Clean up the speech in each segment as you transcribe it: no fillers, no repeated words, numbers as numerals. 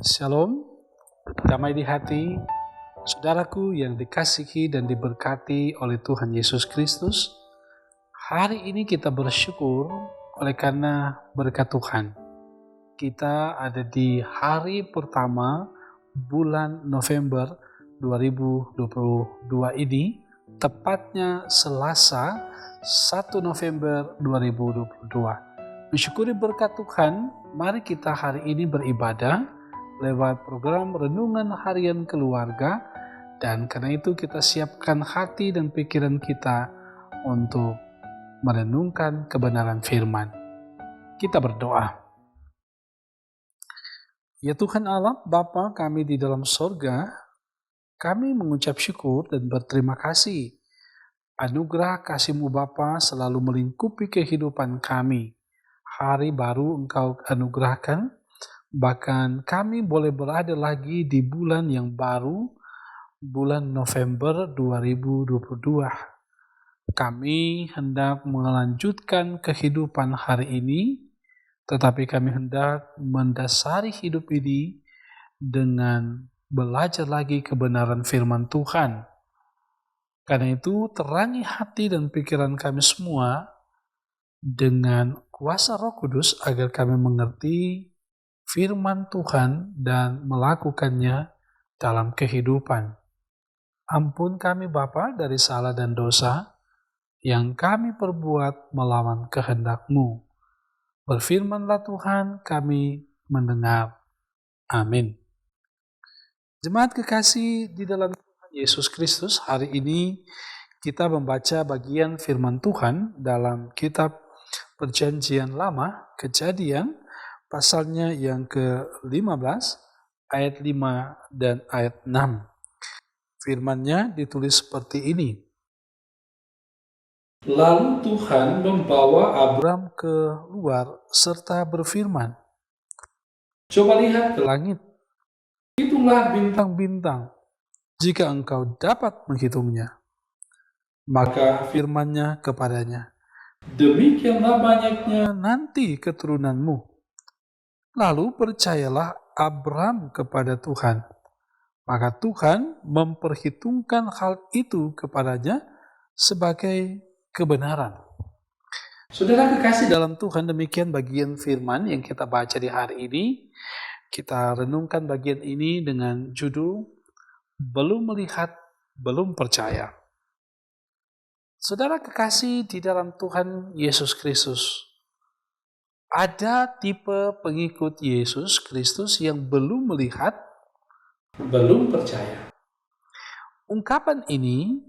Shalom, damai di hati, saudaraku yang dikasihi dan diberkati oleh Tuhan Yesus Kristus. Hari ini kita bersyukur oleh karena berkat Tuhan. Kita ada di hari pertama bulan November 2022 ini, tepatnya Selasa 1 November 2022. Mensyukuri berkat Tuhan, mari kita hari ini beribadah lewat program Renungan Harian Keluarga, dan karena itu kita siapkan hati dan pikiran kita untuk merenungkan kebenaran firman. Kita berdoa. Ya Tuhan Allah, Bapa kami di dalam sorga, kami mengucap syukur dan berterima kasih. Anugerah kasih-Mu Bapa selalu melingkupi kehidupan kami. Hari baru Engkau anugerahkan, bahkan kami boleh berada lagi di bulan yang baru, bulan November 2022. Kami hendak melanjutkan kehidupan hari ini, tetapi kami hendak mendasari hidup ini dengan belajar lagi kebenaran firman Tuhan. Karena itu terangi hati dan pikiran kami semua dengan kuasa Roh Kudus agar kami mengerti firman Tuhan dan melakukannya dalam kehidupan. Ampun kami Bapa dari salah dan dosa yang kami perbuat melawan kehendak-Mu. Berfirmanlah Tuhan, kami mendengar. Amin. Jemaat kekasih di dalam Tuhan Yesus Kristus, hari ini kita membaca bagian firman Tuhan dalam kitab Perjanjian Lama, Kejadian, pasalnya yang ke-15, ayat 5 dan ayat 6. Firman-Nya ditulis seperti ini. Lalu Tuhan membawa Abram keluar serta berfirman, "Coba lihat ke langit, hitunglah bintang-bintang, jika engkau dapat menghitungnya." Maka firman-Nya kepadanya, "Demikianlah banyaknya nanti keturunanmu." Lalu percayalah Abram kepada Tuhan. Maka Tuhan memperhitungkan hal itu kepadanya sebagai kebenaran. Saudara kekasih dalam Tuhan, demikian bagian firman yang kita baca di hari ini. Kita renungkan bagian ini dengan judul Belum Melihat, Belum Percaya. Saudara kekasih di dalam Tuhan Yesus Kristus, ada tipe pengikut Yesus Kristus yang belum melihat, belum percaya. Ungkapan ini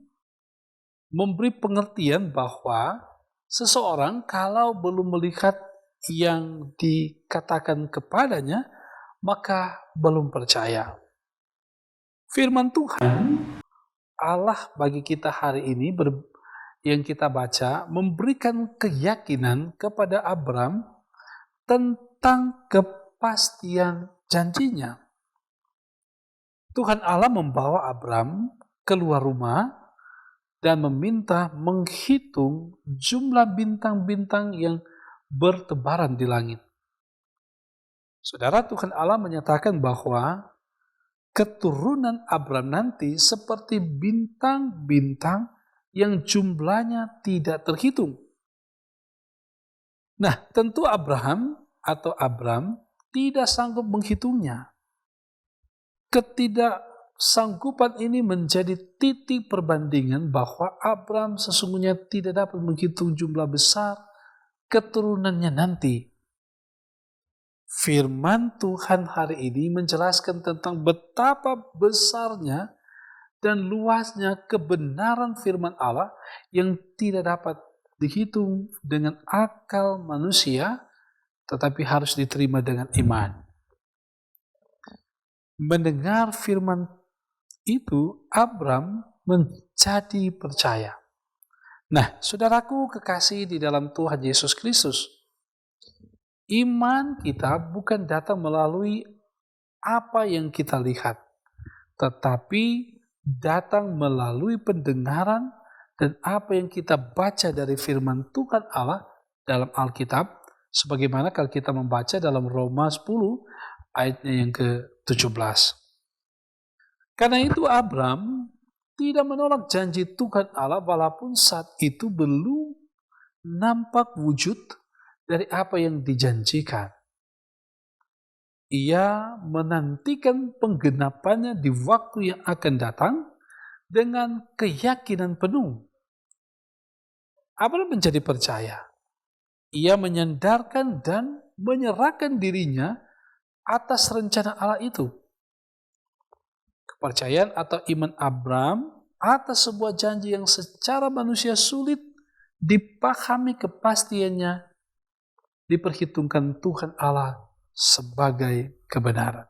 memberi pengertian bahwa seseorang kalau belum melihat yang dikatakan kepadanya, maka belum percaya. Firman Tuhan Allah bagi kita hari ini yang kita baca memberikan keyakinan kepada Abram tentang kepastian janjinya. Tuhan Allah membawa Abram keluar rumah dan meminta menghitung jumlah bintang-bintang yang bertebaran di langit. Saudara, Tuhan Allah menyatakan bahwa keturunan Abram nanti seperti bintang-bintang yang jumlahnya tidak terhitung. Nah, tentu Abram tidak sanggup menghitungnya. Ketidaksanggupan ini menjadi titik perbandingan bahwa Abram sesungguhnya tidak dapat menghitung jumlah besar keturunannya nanti. Firman Tuhan hari ini menjelaskan tentang betapa besarnya dan luasnya kebenaran firman Allah yang tidak dapat dihitung dengan akal manusia, tetapi harus diterima dengan iman. Mendengar firman itu, Abram menjadi percaya. Nah, saudaraku kekasih di dalam Tuhan Yesus Kristus, iman kita bukan datang melalui apa yang kita lihat, tetapi datang melalui pendengaran dan apa yang kita baca dari firman Tuhan Allah dalam Alkitab, sebagaimana kalau kita membaca dalam Roma 10 ayatnya yang ke-17. Karena itu Abram tidak menolak janji Tuhan Allah walaupun saat itu belum nampak wujud dari apa yang dijanjikan. Ia menantikan penggenapannya di waktu yang akan datang dengan keyakinan penuh. Abraham menjadi percaya. Ia menyandarkan dan menyerahkan dirinya atas rencana Allah itu. Kepercayaan atau iman Abraham atas sebuah janji yang secara manusia sulit dipahami kepastiannya, diperhitungkan Tuhan Allah sebagai kebenaran.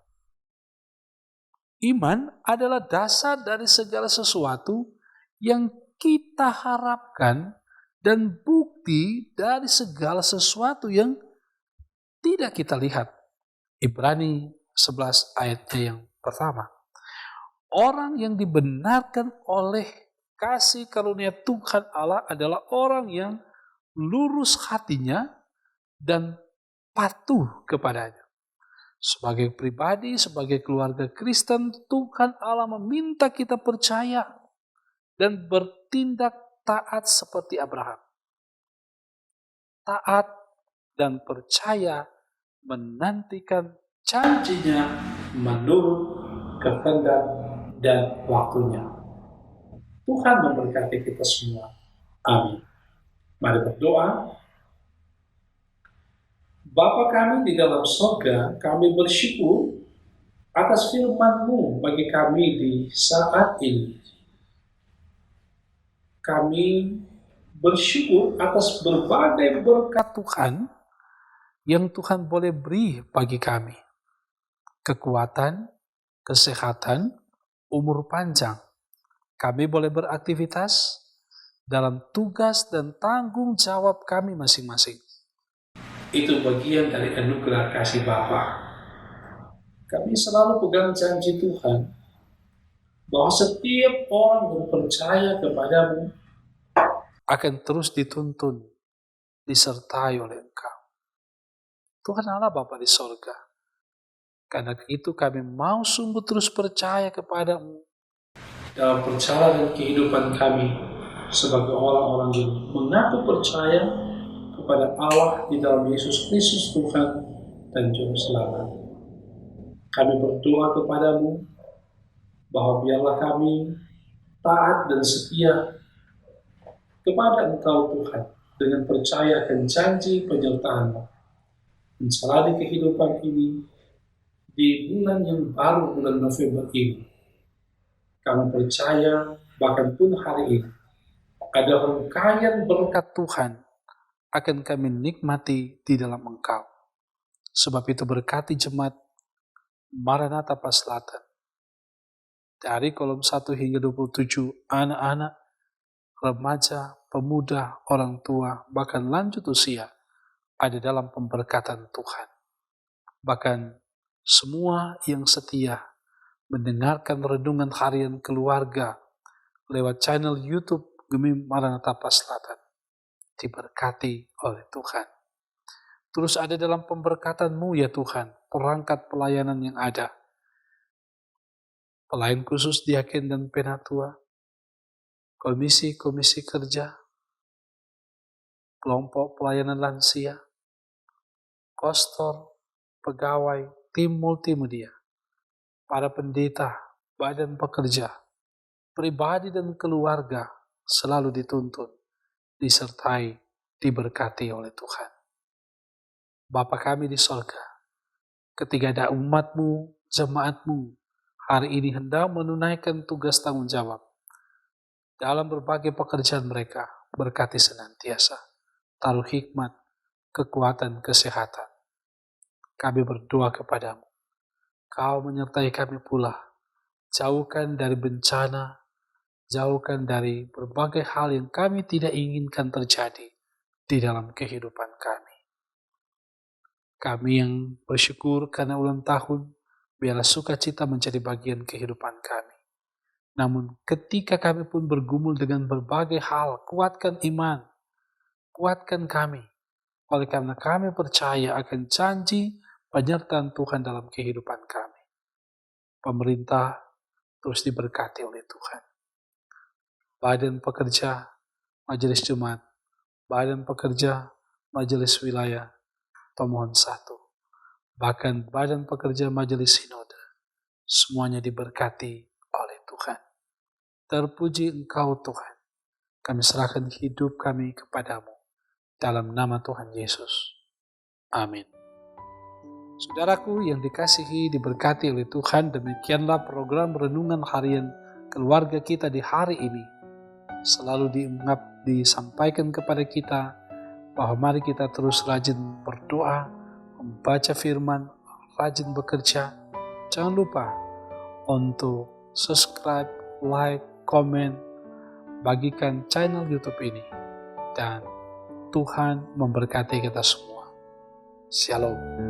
Iman adalah dasar dari segala sesuatu yang kita harapkan dan bukti dari segala sesuatu yang tidak kita lihat. Ibrani 11 ayatnya yang pertama. Orang yang dibenarkan oleh kasih karunia Tuhan Allah adalah orang yang lurus hatinya dan patuh kepadanya. Sebagai pribadi, sebagai keluarga Kristen, Tuhan Allah meminta kita percaya dan bertindak taat seperti Abraham. Taat dan percaya menantikan janjinya menurut kehendak dan waktunya. Tuhan memberkati kita semua. Amin. Mari berdoa. Bapa kami di dalam surga, kami bersyukur atas firman-Mu bagi kami di saat ini. Kami bersyukur atas berbagai berkat Tuhan yang Tuhan boleh beri bagi kami. Kekuatan, kesehatan, umur panjang. Kami boleh beraktivitas dalam tugas dan tanggung jawab kami masing-masing. Itu bagian dari anugerah kasih Bapa. Kami selalu pegang janji Tuhan bahwa setiap orang yang percaya kepadamu akan terus dituntun, disertai oleh Engkau. Tuhan Allah Bapa di sorga. Karena itu kami mau sungguh terus percaya kepadamu dalam perjalanan kehidupan kami sebagai orang-orang yang mengaku percaya kepada Allah di dalam Yesus Kristus Tuhan dan Juru Selamat. Kami berdoa kepadamu bahwa biarlah kami taat dan setia kepada Engkau Tuhan dengan percaya akan janji penyertaan-Mu menjalani kehidupan ini di bulan yang baru, bulan November ini. Kami percaya bahkan pun hari ini ada rangkaian berkat Tuhan akan kami nikmati di dalam Engkau. Sebab itu berkati jemaat Maranatha Paslatan dari kolom 1 hingga 27, anak-anak, remaja, pemuda, orang tua, bahkan lanjut usia ada dalam pemberkatan Tuhan. Bahkan semua yang setia mendengarkan renungan harian keluarga lewat channel YouTube Gemi Maranatha Paslatan diberkati oleh Tuhan. Terus ada dalam pemberkatan-Mu ya Tuhan, perangkat pelayanan yang ada. Pelayan khusus diaken dan penatua, komisi kerja, kelompok pelayanan lansia, kostor, pegawai, tim multimedia, para pendeta, badan pekerja, pribadi dan keluarga selalu dituntun, disertai, diberkati oleh Tuhan. Bapa kami di sorga, ketika ada umat-Mu, jemaat-Mu, hari ini hendak menunaikan tugas tanggung jawab dalam berbagai pekerjaan mereka, berkati senantiasa, taruh hikmat, kekuatan, kesehatan. Kami berdoa kepadamu, Kau menyertai kami pula, jauhkan dari bencana, jauhkan dari berbagai hal yang kami tidak inginkan terjadi di dalam kehidupan kami. Kami yang bersyukur karena ulang tahun, biarlah sukacita menjadi bagian kehidupan kami. Namun ketika kami pun bergumul dengan berbagai hal, kuatkan iman, kuatkan kami. Oleh karena kami percaya akan janji penyertaan Tuhan dalam kehidupan kami. Pemerintah terus diberkati oleh Tuhan. Badan pekerja, majelis Jumat, badan pekerja, majelis wilayah, pemohon satu, bahkan badan pekerja majelis sinode, semuanya diberkati oleh Tuhan. Terpuji Engkau Tuhan, kami serahkan hidup kami kepadamu, dalam nama Tuhan Yesus. Amin. Saudaraku yang dikasihi, diberkati oleh Tuhan, demikianlah program Renungan Harian Keluarga kita di hari ini. Selalu disampaikan kepada kita bahwa mari kita terus rajin berdoa, membaca firman, rajin bekerja. Jangan lupa untuk subscribe, like, komen, bagikan channel YouTube ini. Dan Tuhan memberkati kita semua. Shalom.